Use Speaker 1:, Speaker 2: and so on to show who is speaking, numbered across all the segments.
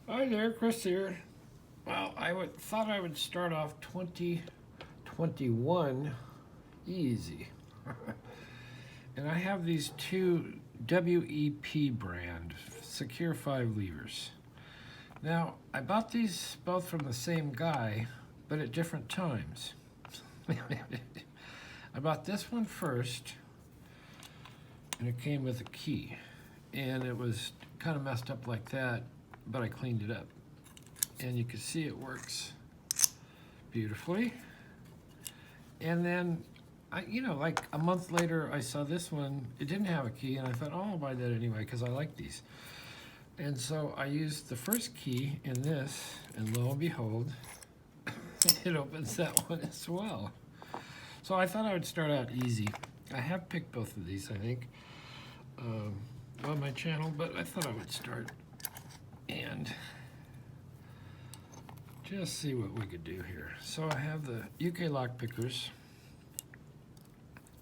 Speaker 1: Hi there, Chris here. Well, thought I would start off 2021 easy. And I have these two WEP brand Secure 5 levers. Now, I bought these both from the same guy, but at different times. I bought this one first, and it came with a key. And it was kind of messed up like that, but I cleaned it up. And you can see it works beautifully. And then, like a month later, I saw this one. It didn't have a key, and I thought, oh, I'll buy that anyway because I like these. And so I used the first key in this, and lo and behold, it opens that one as well. So I thought I would start out easy. I have picked both of these, I think, on my channel, but I thought I would start and just see what we could do here. So I have the UK lock pickers,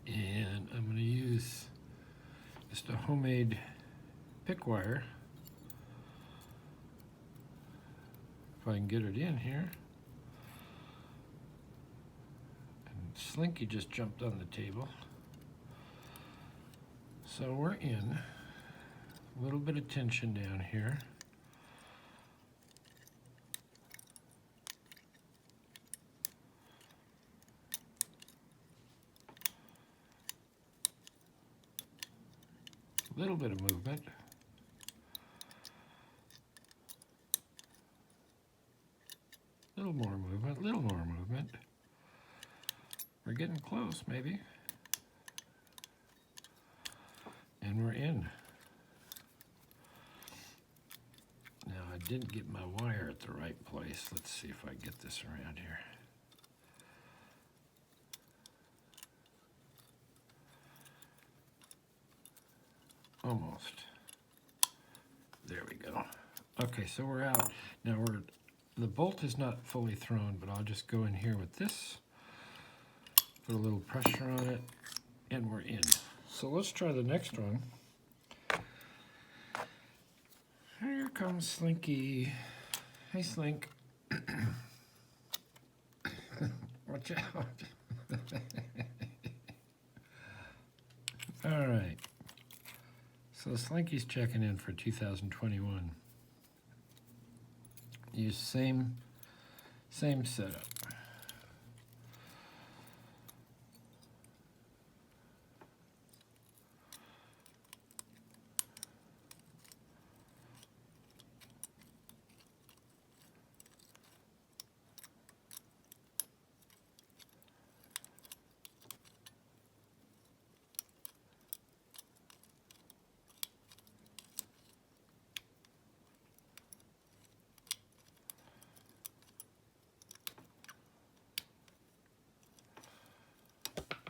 Speaker 1: and I'm going to use just a homemade pick wire. If I can get it in here. And Slinky just jumped on the table. So we're in. A little bit of tension down here. A little bit of movement. Little more movement, little more movement. We're getting close, maybe. And we're in. Now, I didn't get my wire at the right place. Let's see if I get this around here. Almost. There we go. Okay, so we're out. Now the bolt is not fully thrown, but I'll just go in here with this, put a little pressure on it, and we're in. So let's try the next one. Here comes Slinky. Hey, Slink. Watch out. All right. So Slinky's checking in for 2021. Use same setup.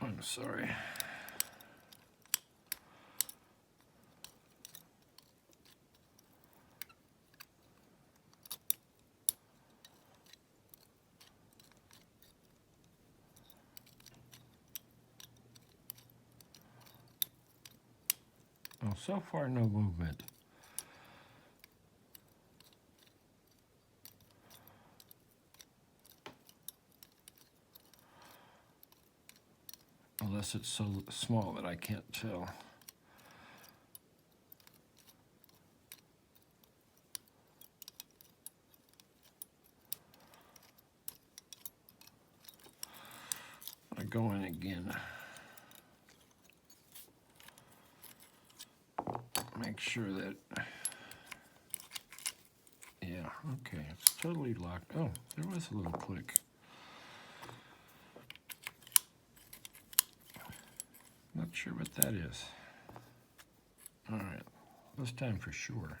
Speaker 1: I'm sorry. Well, so far no movement. Unless it's so small that I can't tell. I go in again. Make sure that, yeah, okay, it's totally locked. Oh, there was a little click. Not sure what that is. All right, this time for sure.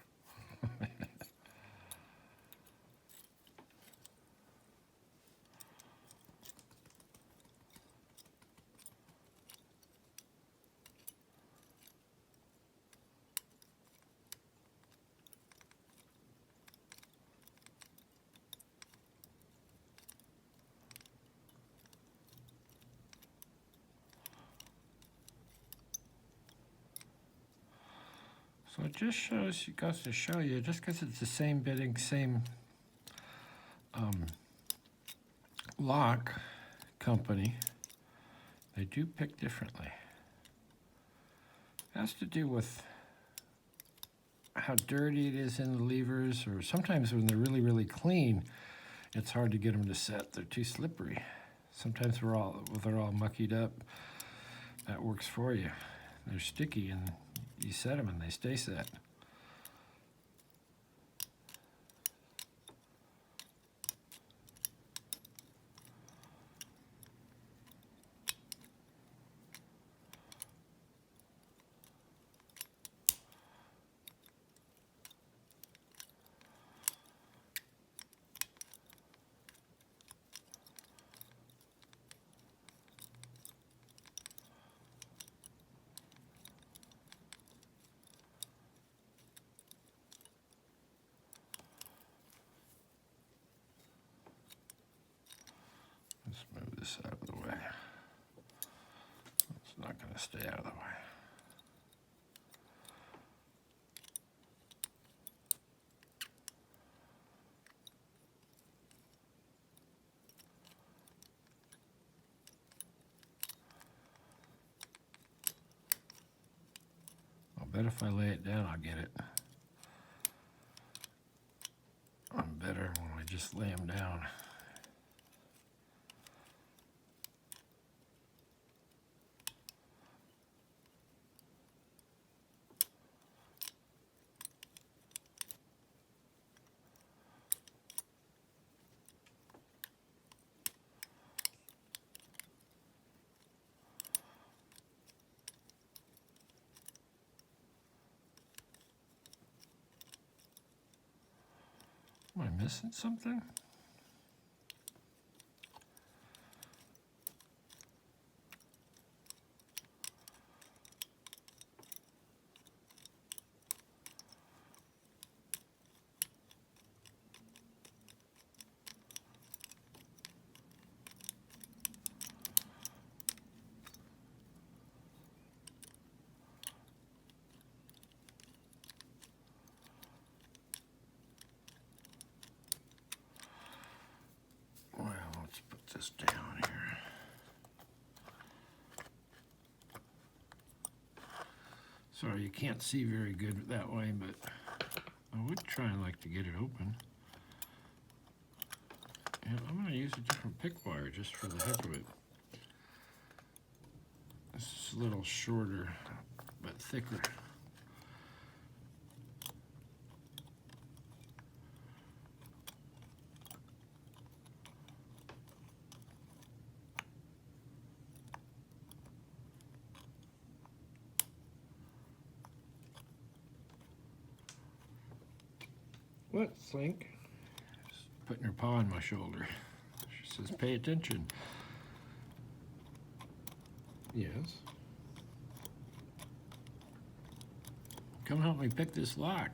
Speaker 1: So it just shows, it goes to show you, just because it's the same bitting, same lock company, they do pick differently. It has to do with how dirty it is in the levers, or sometimes when they're really, really clean, it's hard to get them to set. They're too slippery. Sometimes they're all muckied up. That works for you. They're sticky, and you set them and they stay set. Let's move this out of the way. It's not going to stay out of the way. I'll bet if I lay it down, I'll get it. I'm better when I just lay them down. Am I missing something? Well, let's put this down here. Sorry, you can't see very good that way, but I would try and like to get it open. And I'm going to use a different pick wire just for the heck of it. This is a little shorter, but thicker. What, Slink? Just putting her paw on my shoulder. She says, pay attention. Yes. Come help me pick this lock.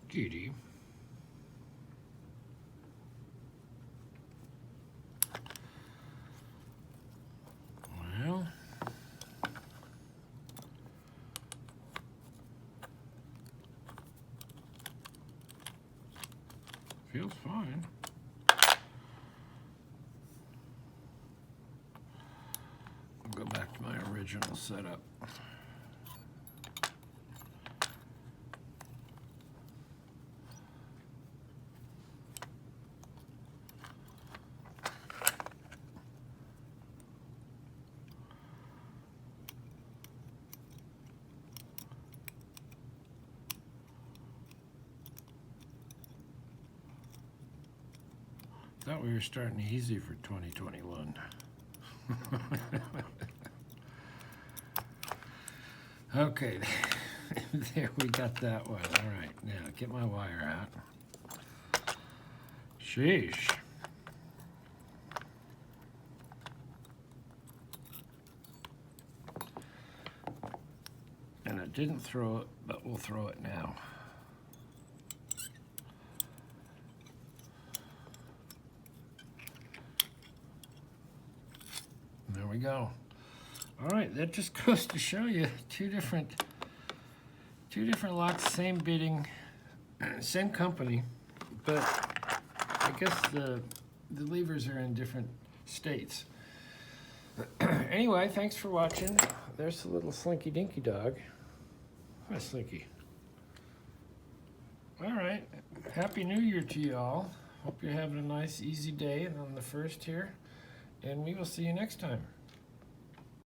Speaker 1: Judy. Well, feels fine. I'll go back to my original setup. Thought we were starting easy for 2021. Okay, there we got that one. All right, now get my wire out. Sheesh. And I didn't throw it, but we'll throw it now. There we go. All right, that just goes to show you two different locks, same bidding, same company, but I guess the levers are in different states. Anyway, thanks for watching. There's the little Slinky Dinky dog. Hi, Slinky. All right, Happy New Year to you all. Hope you're having a nice, easy day on the first here, and we will see you next time.